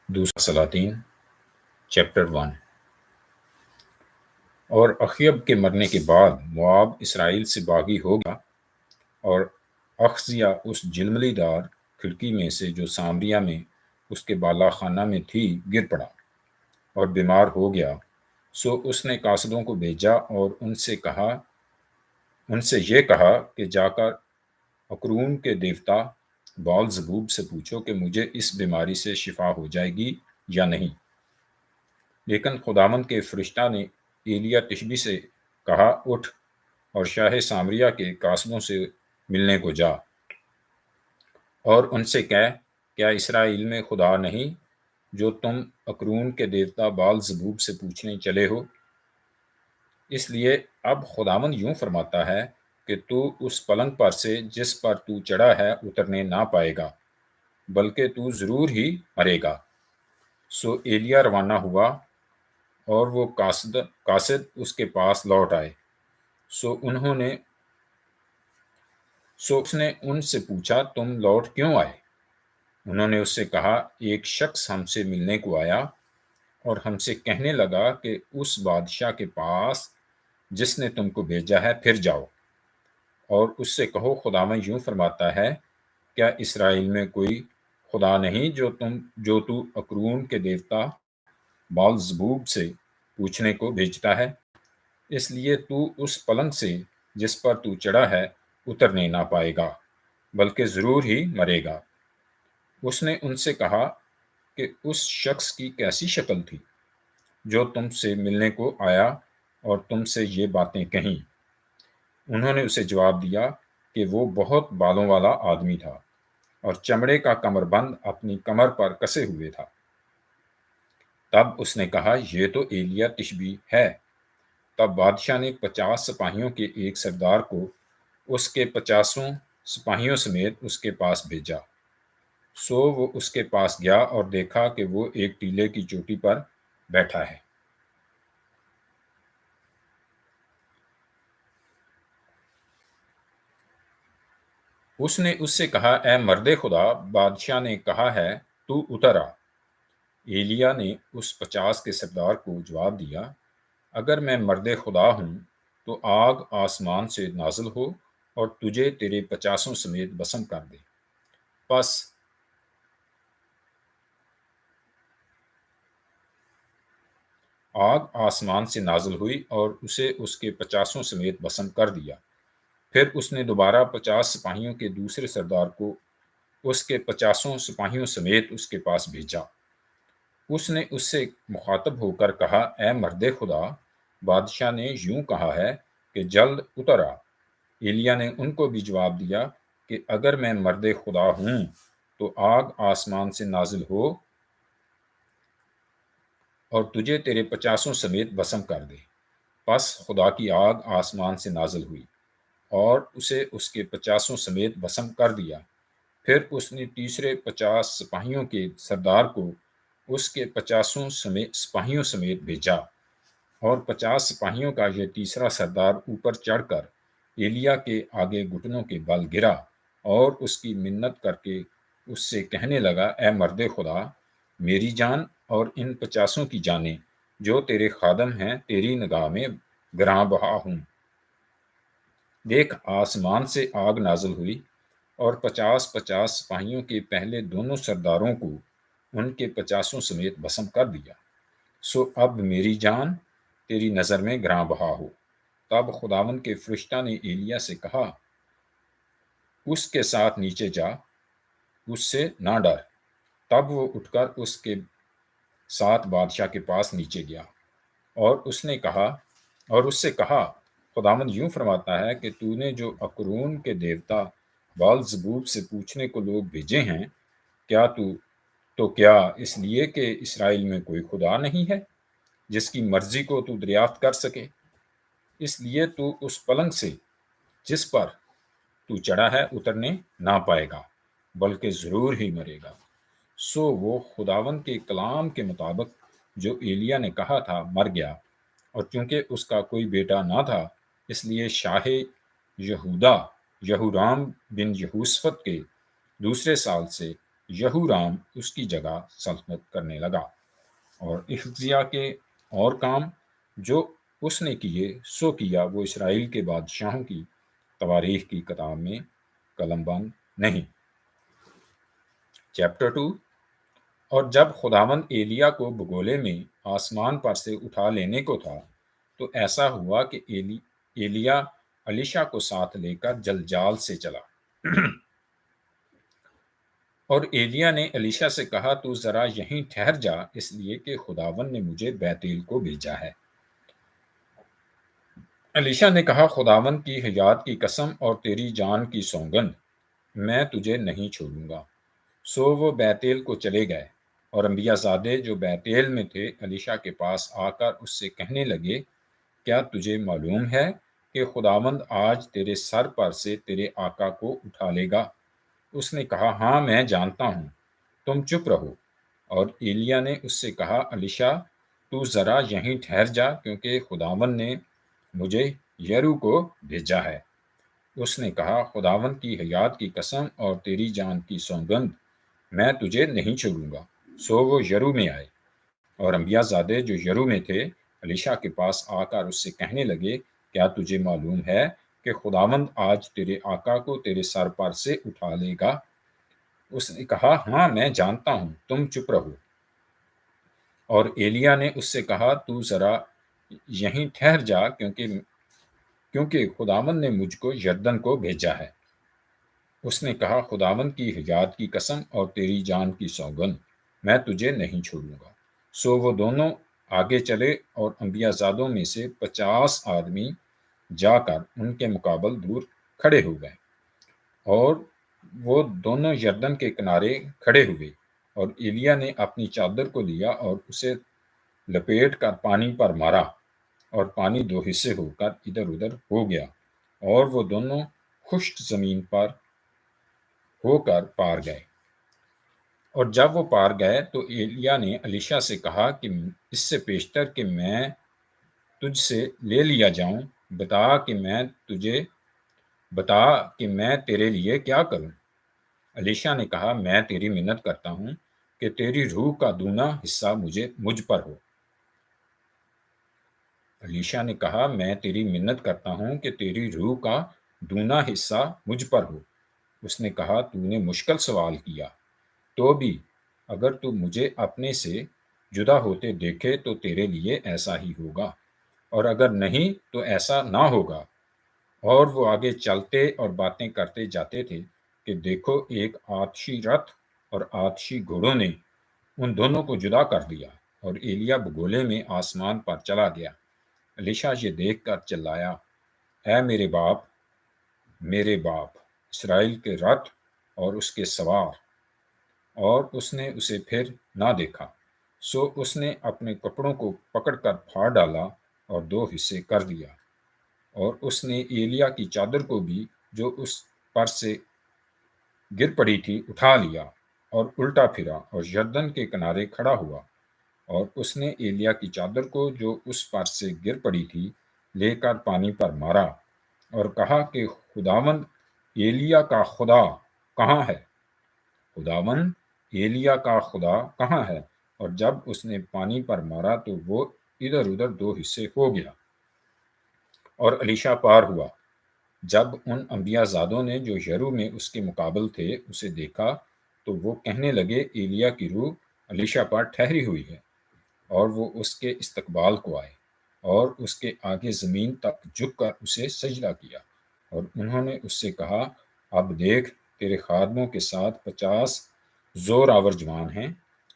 دوسرا سلاطین چیپٹر 1۔ اور اخیب کے مرنے کے بعد مواب اسرائیل سے باغی ہو گیا، اور اخزیا اس جلملی دار کھڑکی میں سے جو سامریا میں اس کے بالا خانہ میں تھی گر پڑا اور بیمار ہو گیا۔ سو اس نے قاصدوں کو بھیجا اور ان سے یہ کہا کہ جا کر اکرون کے دیوتا بال زبوب سے پوچھو کہ مجھے اس بیماری سے شفا ہو جائے گی یا نہیں۔ لیکن خداوند کے فرشتہ نے ایلیا تشبی سے کہا، اٹھ اور شاہ سامریا کے قاصدوں سے ملنے کو جا اور ان سے کہہ، کیا اسرائیل میں خدا نہیں جو تم اکرون کے دیوتا بال زبوب سے پوچھنے چلے ہو؟ اس لیے اب خداوند یوں فرماتا ہے کہ تو اس پلنگ پر سے جس پر تو چڑھا ہے اترنے نہ پائے گا، بلکہ تو ضرور ہی مرے گا۔ سو ایلیا روانہ ہوا اور وہ قاصد اس کے پاس لوٹ آئے۔ سو اس نے ان سے پوچھا، تم لوٹ کیوں آئے؟ انہوں نے اس سے کہا، ایک شخص ہم سے ملنے کو آیا اور ہم سے کہنے لگا کہ اس بادشاہ کے پاس جس نے تم کو بھیجا ہے پھر جاؤ اور اس سے کہو، خداوند یوں فرماتا ہے، کیا اسرائیل میں کوئی خدا نہیں جو تو اکرون کے دیوتا بال زبوب سے پوچھنے کو بھیجتا ہے؟ اس لیے تو اس پلنگ سے جس پر تو چڑھا ہے اترنے نہ پائے گا، بلکہ ضرور ہی مرے گا۔ اس نے ان سے کہا کہ اس شخص کی کیسی شکل تھی جو تم سے ملنے کو آیا اور تم سے یہ باتیں کہیں؟ انہوں نے اسے جواب دیا کہ وہ بہت بالوں والا آدمی تھا اور چمڑے کا کمر بند اپنی کمر پر کسے ہوئے تھا۔ تب اس نے کہا، یہ تو ایلیا تشبی ہے۔ تب بادشاہ نے 50 سپاہیوں کے ایک سردار کو اس کے 50 سپاہیوں سمیت اس کے پاس بھیجا۔ سو وہ اس کے پاس گیا اور دیکھا کہ وہ ایک ٹیلے کی چوٹی پر بیٹھا ہے۔ اس نے اس سے کہا، اے مرد خدا، بادشاہ نے کہا ہے تو اتر آ۔ ایلیا نے اس 50 کے سردار کو جواب دیا، اگر میں مرد خدا ہوں تو آگ آسمان سے نازل ہو اور تجھے تیرے 50 سمیت بسم کر دے۔ پس آگ آسمان سے نازل ہوئی اور اسے اس کے 50 سمیت بسم کر دیا۔ پھر اس نے دوبارہ 50 سپاہیوں کے دوسرے سردار کو اس کے 50 سپاہیوں سمیت اس کے پاس بھیجا۔ اس نے اس سے مخاطب ہو کر کہا، اے مرد خدا، بادشاہ نے یوں کہا ہے کہ جلد اتر آ۔ ایلیا نے ان کو بھی جواب دیا کہ اگر میں مرد خدا ہوں تو آگ آسمان سے نازل ہو اور تجھے تیرے 50 سمیت بسم کر دے۔ پس خدا کی آگ آسمان سے نازل ہوئی اور اسے اس کے 50 سمیت بسم کر دیا۔ پھر اس نے تیسرے 50 سپاہیوں کے سردار کو اس کے 50 سپاہیوں سمیت بھیجا، اور 50 سپاہیوں کا یہ تیسرا سردار اوپر چڑھ کر ایلیا کے آگے گھٹنوں کے بل گرا اور اس کی منت کر کے اس سے کہنے لگا، اے مرد خدا، میری جان اور ان 50 کی جانیں جو تیرے خادم ہیں تیری نگاہ میں گراں بہا ہوں۔ دیکھ، آسمان سے آگ نازل ہوئی اور 50 سپاہیوں کے پہلے دونوں سرداروں کو ان کے 50 سمیت بسم کر دیا۔ سو اب میری جان تیری نظر میں گراں بہا ہو۔ تب خداوند کے فرشتہ نے ایلیا سے کہا، اس کے ساتھ نیچے جا، اس سے نہ ڈر۔ تب وہ اٹھ کر اس کے ساتھ بادشاہ کے پاس نیچے گیا اور اس سے کہا، خداوند یوں فرماتا ہے کہ تو نے جو اکرون کے دیوتا بال زبوب سے پوچھنے کو لوگ بھیجے ہیں، کیا اس لیے کہ اسرائیل میں کوئی خدا نہیں ہے جس کی مرضی کو تو دریافت کر سکے؟ اس لیے تو اس پلنگ سے جس پر تو چڑھا ہے اترنے نہ پائے گا، بلکہ ضرور ہی مرے گا۔ سو وہ خداوند کے کلام کے مطابق جو ایلیا نے کہا تھا مر گیا، اور چونکہ اس کا کوئی بیٹا نہ تھا، اس لیے شاہ یہودہ یہورام بن یہوشفت کے دوسرے سال سے یہورام اس کی جگہ سلطنت کرنے لگا، اور احزیا کے اور کام جو اس نے کیے سو کیا، وہ اسرائیل کے بادشاہوں کی تواریخ کی کتاب میں قلم بند نہیں۔ چیپٹر 2۔ اور جب خداوند ایلیا کو بگولے میں آسمان پر سے اٹھا لینے کو تھا، تو ایسا ہوا کہ ایلیا الیشا کو ساتھ لے کر جلجال سے چلا۔ اور ایلیا نے الیشا سے کہا، تو ذرا یہیں ٹھہر جا، اس لیے کہ خداوند نے مجھے بیتیل کو بھیجا ہے۔ الیشا نے کہا، خداوند کی حیات کی قسم اور تیری جان کی سوگند، میں تجھے نہیں چھوڑوں گا۔ سو وہ بیتیل کو چلے گئے، اور انبیاء زادے جو بیتیل میں تھے الیشا کے پاس آ کر اس سے کہنے لگے، کیا تجھے معلوم ہے کہ خداوند آج تیرے سر پر سے تیرے آقا کو اٹھا لے گا؟ اس نے کہا، ہاں میں جانتا ہوں، تم چپ رہو۔ اور ایلیا نے اس سے کہا، الیشا تو ذرا یہیں ٹھہر جا، کیونکہ خداوند نے مجھے یرو کو بھیجا ہے۔ اس نے کہا، خداوند کی حیات کی قسم اور تیری جان کی سوگند، میں تجھے نہیں چھوڑوں گا۔ سو وہ یرو میں آئے، اور انبیاء زادے جو یرو میں تھے الیشا کے پاس آ کر اس سے کہنے لگے، کیا تجھے معلوم ہے کہ خداوند آج تیرے آقا کو تیرے سر پر سے اٹھا لے گا؟ اس نے کہا، ہاں میں جانتا ہوں، تم چپ رہو۔ اور ایلیا نے اس سے کہا، تو ذرا یہیں ٹھہر جا، کیونکہ خداوند نے مجھ کو یردن کو بھیجا ہے۔ اس نے کہا، خداوند کی حیات کی قسم اور تیری جان کی سوگند، میں تجھے نہیں چھوڑوں گا۔ سو وہ دونوں آگے چلے، اور انبیاء زادوں میں سے 50 آدمی جا کر ان کے مقابل دور کھڑے ہو گئے، اور وہ دونوں یردن کے کنارے کھڑے ہوئے۔ اور ایلیا نے اپنی چادر کو لیا اور اسے لپیٹ کر پانی پر مارا، اور پانی 2 حصے ہو کر ادھر ادھر ہو گیا، اور وہ دونوں خشک زمین پر ہو کر پار گئے۔ اور جب وہ پار گئے تو ایلیا نے الیشا سے کہا کہ اس سے پیشتر کہ میں تجھ سے لے لیا جاؤں، بتا کہ میں تیرے لیے کیا کروں۔ الیشا نے کہا، میں تیری منت کرتا ہوں کہ تیری روح کا دونا حصہ مجھ پر ہو۔ الیشا نے کہا، میں تیری منت کرتا ہوں کہ تیری روح کا دونا حصہ مجھ پر ہو۔ اس نے کہا، تو نے مشکل سوال کیا، تو بھی اگر تو مجھے اپنے سے جدا ہوتے دیکھے تو تیرے لیے ایسا ہی ہوگا، اور اگر نہیں تو ایسا نہ ہوگا۔ اور وہ آگے چلتے اور باتیں کرتے جاتے تھے کہ دیکھو، ایک آتشی رتھ اور آتشی گھوڑوں نے ان دونوں کو جدا کر دیا، اور ایلیا بگولے میں آسمان پر چلا گیا۔ الیشا یہ دیکھ کر چلایا، اے میرے باپ اسرائیل کے رتھ اور اس کے سوار! اور اس نے اسے پھر نہ دیکھا۔ سو اس نے اپنے کپڑوں کو پکڑ کر پھاڑ ڈالا اور 2 حصے کر دیا، اور اس نے ایلیا کی چادر کو بھی جو اس پر سے گر پڑی تھی اٹھا لیا، اور الٹا پھرا اور یردن کے کنارے کھڑا ہوا، اور اس نے ایلیا کی چادر کو جو اس پر سے گر پڑی تھی لے کر پانی پر مارا، اور کہا کہ خداوند ایلیا کا خدا کہاں ہے؟ خداوند ایلیا کا خدا کہاں ہے؟ اور جب اس نے پانی پر مارا تو وہ ادھر ادھر 2 حصے ہو گیا، اور الیشا پار ہوا۔ جب ان انبیاء زادوں نے جو یرو میں اس کے مقابل تھے اسے دیکھا تو وہ کہنے لگے، ایلیا کی روح الیشا پر ٹھہری ہوئی ہے۔ اور وہ اس کے استقبال کو آئے، اور اس کے آگے زمین تک جھک کر اسے سجدہ کیا، اور انہوں نے اس سے کہا، اب دیکھ، تیرے خادموں کے ساتھ 50 زور آور جوان ہیں،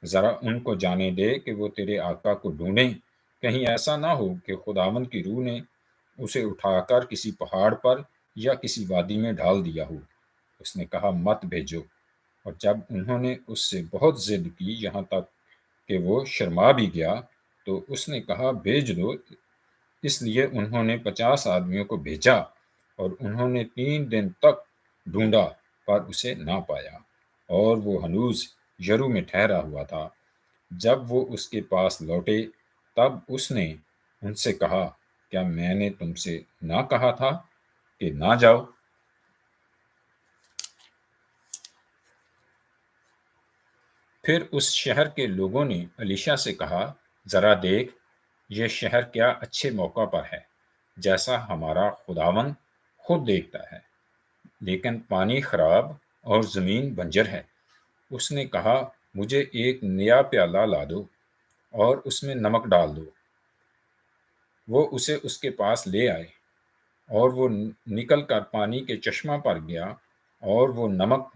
ذرا ان کو جانے دے کہ وہ تیرے آقا کو ڈھونڈیں، کہیں ایسا نہ ہو کہ خداوند کی روح نے اسے اٹھا کر کسی پہاڑ پر یا کسی وادی میں ڈال دیا ہو۔ اس نے کہا، مت بھیجو۔ اور جب انہوں نے اس سے بہت ضد کی، یہاں تک کہ وہ شرما بھی گیا، تو اس نے کہا، بھیج دو۔ اس لیے انہوں نے 50 آدمیوں کو بھیجا، اور انہوں نے 3 دن تک ڈھونڈا پر اسے نہ پایا، اور وہ ہنوز یرو میں ٹھہرا ہوا تھا۔ جب وہ اس کے پاس لوٹے تب اس نے ان سے کہا، کیا میں نے تم سے نہ کہا تھا کہ نہ جاؤ؟ پھر اس شہر کے لوگوں نے الیشا سے کہا، ذرا دیکھ، یہ شہر کیا اچھے موقع پر ہے، جیسا ہمارا خداوند خود دیکھتا ہے، لیکن پانی خراب اور زمین بنجر ہے۔ اس نے کہا، مجھے ایک نیا پیالہ لا دو اور اس میں نمک ڈال دو۔ وہ اسے اس کے پاس لے آئے، اور وہ نکل کر پانی کے چشمہ پر گیا، اور وہ نمک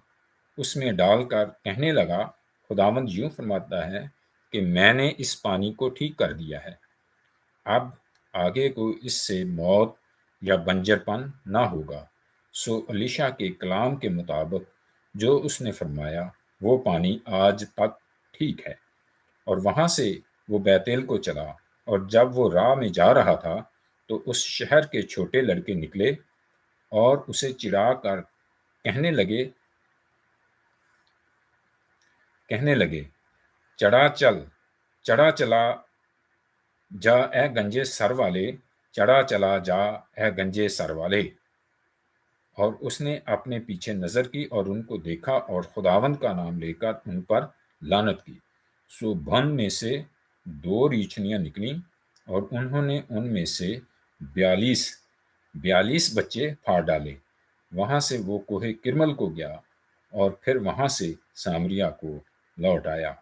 اس میں ڈال کر کہنے لگا، خداوند یوں فرماتا ہے کہ میں نے اس پانی کو ٹھیک کر دیا ہے، اب آگے کو اس سے موت یا بنجر پن نہ ہوگا۔ سو الیشا کے کلام کے مطابق جو اس نے فرمایا وہ پانی آج تک ٹھیک ہے۔ اور وہاں سے وہ بیتیل کو چلا، اور جب وہ راہ میں جا رہا تھا تو اس شہر کے چھوٹے لڑکے نکلے اور اسے چڑھا کر کہنے لگے، چڑھا چلا جا اے گنجے سر والے، چڑھا چلا جا اے گنجے سر والے۔ اور اس نے اپنے پیچھے نظر کی اور ان کو دیکھا، اور خداوند کا نام لے کر ان پر لعنت کی۔ سو بن میں سے 2 ریچھنیاں نکلیں، اور انہوں نے ان میں سے 42 بچے پھاڑ ڈالے۔ وہاں سے وہ کوہ کرمل کو گیا، اور پھر وہاں سے سامریا کو لوٹ آیا۔